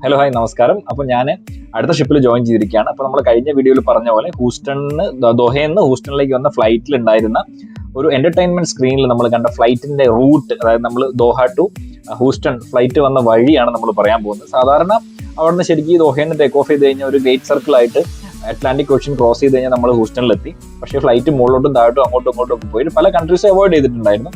Hello hi നമസ്കാരം. അപ്പോൾ ഞാൻ അടുത്ത ഷിപ്പിൽ ജോയിൻ ചെയ്തിരിക്കുകയാണ്. അപ്പോൾ നമ്മൾ കഴിഞ്ഞ വീഡിയോയിൽ പറഞ്ഞ പോലെ ദോഹയിൽ നിന്ന് ഹൂസ്റ്റണിലേക്ക് വന്ന ഫ്ലൈറ്റിൽ ഉണ്ടായിരുന്ന ഒരു എന്റർടൈൻമെന്റ് സ്ക്രീനിൽ നമ്മൾ കണ്ട ഫ്ലൈറ്റിന്റെ റൂട്ട്, അതായത് നമ്മൾ ദോഹ ടു ഹൂസ്റ്റൺ ഫ്ലൈറ്റ് വന്ന വഴിയാണ് നമ്മൾ പറയാൻ പോകുന്നത്. സാധാരണ അവിടെ നിന്ന് ശരിക്കും ദോഹയിൽ നിന്ന് ടേക്ക് ഓഫ് ചെയ്ത് കഴിഞ്ഞാൽ ഒരു ഗ്രേറ്റ് സർക്കിൾ ആയിട്ട് അറ്റ്ലാന്റിക് ഓഷ്യൻ ക്രോസ് ചെയ്ത് കഴിഞ്ഞാൽ നമ്മൾ ഹൂസ്റ്റണിലെത്തി. പക്ഷേ ഫ്ലൈറ്റ് മുകളിലോട്ടും താഴോട്ടും അങ്ങോട്ടും ഇങ്ങോട്ടും ഒക്കെ പോയിട്ട് പല കൺട്രീസ് അവോയ്ഡ് ചെയ്തിട്ടുണ്ടായിരുന്നു.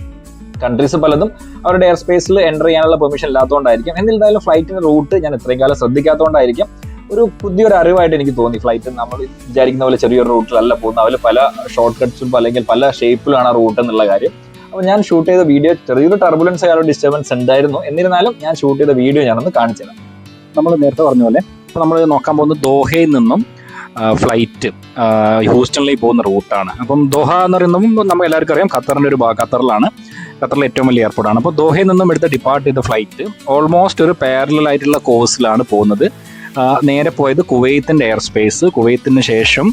കൺട്രീസ് പലതും അവരുടെ എയർ സ്പേസിൽ എൻ്റർ ചെയ്യാനുള്ള പെർമിഷൻ ഇല്ലാത്തതുകൊണ്ടായിരിക്കും. എന്നിരുന്നാലും ഫ്ലൈറ്റിന്റെ റൂട്ട് ഞാൻ ഇത്രയും കാലം ശ്രദ്ധിക്കാത്തതുകൊണ്ടായിരിക്കും ഒരു പുതിയൊരു അറിവായിട്ട് എനിക്ക് തോന്നി. ഫ്ലൈറ്റ് നമ്മൾ വിചാരിക്കുന്ന പോലെ ചെറിയൊരു റൂട്ടിലല്ല പോകുന്നത്. അവർ പല ഷോർട്ട് കട്ട്സും അല്ലെങ്കിൽ പല ഷേപ്പിലാണ് ആ റൂട്ട് എന്നുള്ള കാര്യം. അപ്പോൾ ഞാൻ ഷൂട്ട് ചെയ്ത വീഡിയോ ചെറിയൊരു ടർബുലൻസ് ആയാലും ഡിസ്റ്റർബൻസ് ഉണ്ടായിരുന്നു. എന്നിരുന്നാലും ഞാൻ ഷൂട്ട് ചെയ്ത വീഡിയോ ഞാനൊന്ന് കാണിച്ചു തരാം. നമ്മൾ നേരത്തെ പറഞ്ഞ പോലെ ഇപ്പോൾ നമ്മൾ നോക്കാൻ പോകുന്നത് ദോഹയിൽ നിന്നും ഫ്ലൈറ്റ് ഹൂസ്റ്റണിലേക്ക് പോകുന്ന റൂട്ടാണ്. അപ്പം ദോഹ എന്ന് പറയുന്നതും നമ്മൾ എല്ലാവർക്കും അറിയാം ഖത്തറിൻ്റെ ഒരു ഖത്തറിലാണ്. ഖത്തറിലെ ഏറ്റവും വലിയ എയർപോർട്ടാണ്. അപ്പോൾ ദോഹയിൽ നിന്നും എടുത്ത് ഡിപ്പാർട്ട് ചെയ്ത ഫ്ലൈറ്റ് ഓൾമോസ്റ്റ് ഒരു പാരലൽ ആയിട്ടുള്ള കോഴ്സിലാണ് പോകുന്നത്. നേരെ പോയത് കുവൈത്തിൻ്റെ എയർ സ്പേസ്, കുവൈത്തിന് ശേഷം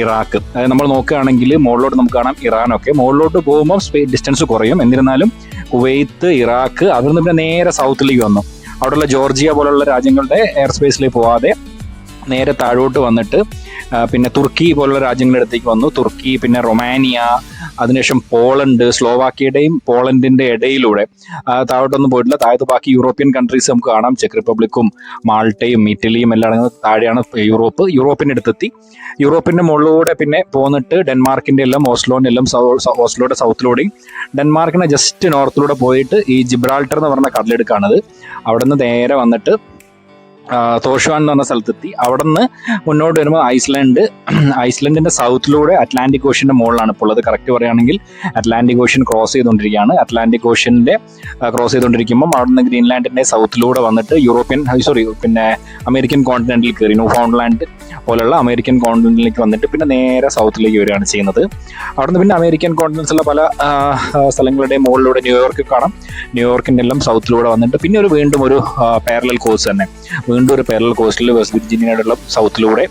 ഇറാഖ്. അതായത് നമ്മൾ നോക്കുകയാണെങ്കിൽ മുകളിലോട്ട് നമുക്ക് കാണാം ഇറാനൊക്കെ. മുകളിലോട്ട് പോകുമ്പോൾ ഡിസ്റ്റൻസ് കുറയും. എന്നിരുന്നാലും കുവൈത്ത്, ഇറാഖ്, അതിൽ നിന്ന് പിന്നെ നേരെ സൗത്തിലേക്ക് വന്നു. അവിടെയുള്ള ജോർജിയ പോലുള്ള രാജ്യങ്ങളുടെ എയർ സ്പേസിലേക്ക് പോവാതെ നേരെ താഴോട്ട് വന്നിട്ട് പിന്നെ തുർക്കി പോലുള്ള രാജ്യങ്ങളുടെ അടുത്തേക്ക് വന്നു. തുർക്കി, പിന്നെ റൊമാനിയ, അതിനുശേഷം പോളണ്ട്, സ്ലോവാക്യയുടെയും പോളണ്ടിന്റെ ഇടയിലൂടെ താഴോട്ടൊന്നും പോയിട്ടില്ല. താഴത്ത് ബാക്കി യൂറോപ്യൻ കൺട്രീസ് നമുക്ക് കാണാം. ചെക്ക് റിപ്പബ്ലിക്കും മാൾട്ടയും ഇറ്റലിയും എല്ലാം അടങ്ങുന്ന താഴെയാണ് യൂറോപ്പിന്റെ അടുത്തെത്തി. യൂറോപ്പിന്റെ മുകളിലൂടെ പിന്നെ പോന്നിട്ട് ഡെൻമാർക്കിന്റെ എല്ലാം ഓസ്ലോന്റെ എല്ലാം ഓസ്ലോയുടെ സൗത്തിലൂടെയും ഡെൻമാർക്കിനെ ജസ്റ്റ് നോർത്തിലൂടെ പോയിട്ട് ഈ ജിബ്രാൾട്ടർ എന്ന് പറഞ്ഞ കടലെടുക്കാണത്. അവിടെ നിന്ന് നേരെ വന്നിട്ട് തോഷുവാൻ എന്ന് പറഞ്ഞ സ്ഥലത്തെത്തി. അവിടെ നിന്ന് മുന്നോട്ട് വരുമ്പോൾ ഐസ്ലൻഡിന്റെ സൗത്തിലൂടെ അറ്റ്ലാന്റിക് ഓഷ്യന്റെ മുകളിലാണ് ഇപ്പോൾ ഉള്ളത്. കറക്റ്റ് പറയുകയാണെങ്കിൽ അറ്റ്ലാന്റിക് ഓഷ്യൻ ക്രോസ് ചെയ്തുകൊണ്ടിരിക്കുകയാണ്. അറ്റ്ലാന്റിക് ഓഷ്യന്റെ ക്രോസ് ചെയ്തുകൊണ്ടിരിക്കുമ്പോൾ അവിടെ നിന്ന് ഗ്രീൻലാൻഡിന്റെ സൗത്തിലൂടെ വന്നിട്ട് പിന്നെ അമേരിക്കൻ കോണ്ടിനെന്റിൽ കയറി. ന്യൂഫൗണ്ട്ലാൻഡ് പോലുള്ള അമേരിക്കൻ കോണ്ടിനെന്റിലേക്ക് വന്നിട്ട് പിന്നെ നേരെ സൗത്തിലേക്ക് വരികയാണ് ചെയ്യുന്നത്. അവിടെ നിന്ന് പിന്നെ അമേരിക്കൻ കോണ്ടിനെന്റ്സിലുള്ള പല സ്ഥലങ്ങളുടെ മുകളിലൂടെ ന്യൂയോർക്ക് കാണാം. ന്യൂയോർക്കിന്റെ എല്ലാം സൗത്തിലൂടെ വന്നിട്ട് പിന്നെ വീണ്ടും ഒരു പാരലൽ കോഴ്സ് തന്നെ, വീണ്ടും ഒരു പാരലൽ കോസ്റ്റിൽ വെസ്റ്റ് വിർജീനിയയുടെ സൗത്തിലൂടെ,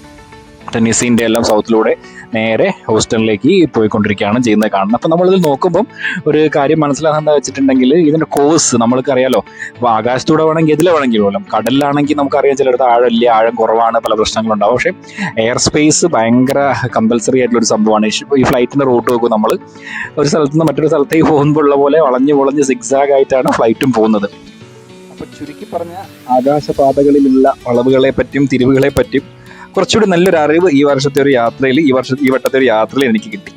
ടെന്നീസിന്റെ എല്ലാം സൗത്തിലൂടെ നേരെ ഹൂസ്റ്റണിലേക്ക് പോയിക്കൊണ്ടിരിക്കുകയാണ് ചെയ്യുന്നത് കാണുന്നത്. അപ്പം നമ്മളിതിൽ നോക്കുമ്പം ഒരു കാര്യം മനസ്സിലാകുന്നത് വെച്ചിട്ടുണ്ടെങ്കിൽ ഇതിന്റെ കോഴ്സ് നമ്മൾക്കറിയാലോ. അപ്പോൾ ആകാശത്തൂടെ വേണമെങ്കിൽ ഇതിൽ വേണമെങ്കിൽ പോലും, കടലിലാണെങ്കിൽ നമുക്കറിയാം ചിലടത്ത് ആഴമില്ല, ആഴം കുറവാണ്, പല പ്രശ്നങ്ങളുണ്ടാവും. പക്ഷേ എയർ സ്പേസ് ഭയങ്കര കമ്പൽസറി ആയിട്ടുള്ളൊരു സംഭവമാണ്. ഈ ഫ്ലൈറ്റിന്റെ റൂട്ട് നോക്കും, നമ്മൾ ഒരു സ്ഥലത്ത് നിന്ന് മറ്റൊരു സ്ഥലത്തേക്ക് പോകുമ്പോൾ ഉള്ള പോലെ വളഞ്ഞ് സിഗ്സാഗ് ആയിട്ടാണ് ഫ്ലൈറ്റും പോകുന്നത്. അപ്പോൾ ചുരുക്കി പറഞ്ഞ ആകാശപാതകളിലുള്ള വളവുകളെ പറ്റിയും തിരിവുകളെ പറ്റിയും കുറച്ചുകൂടി നല്ലൊരു അറിവ് ഈ വട്ടത്തെ ഒരു യാത്രയിൽ എനിക്ക് കിട്ടി.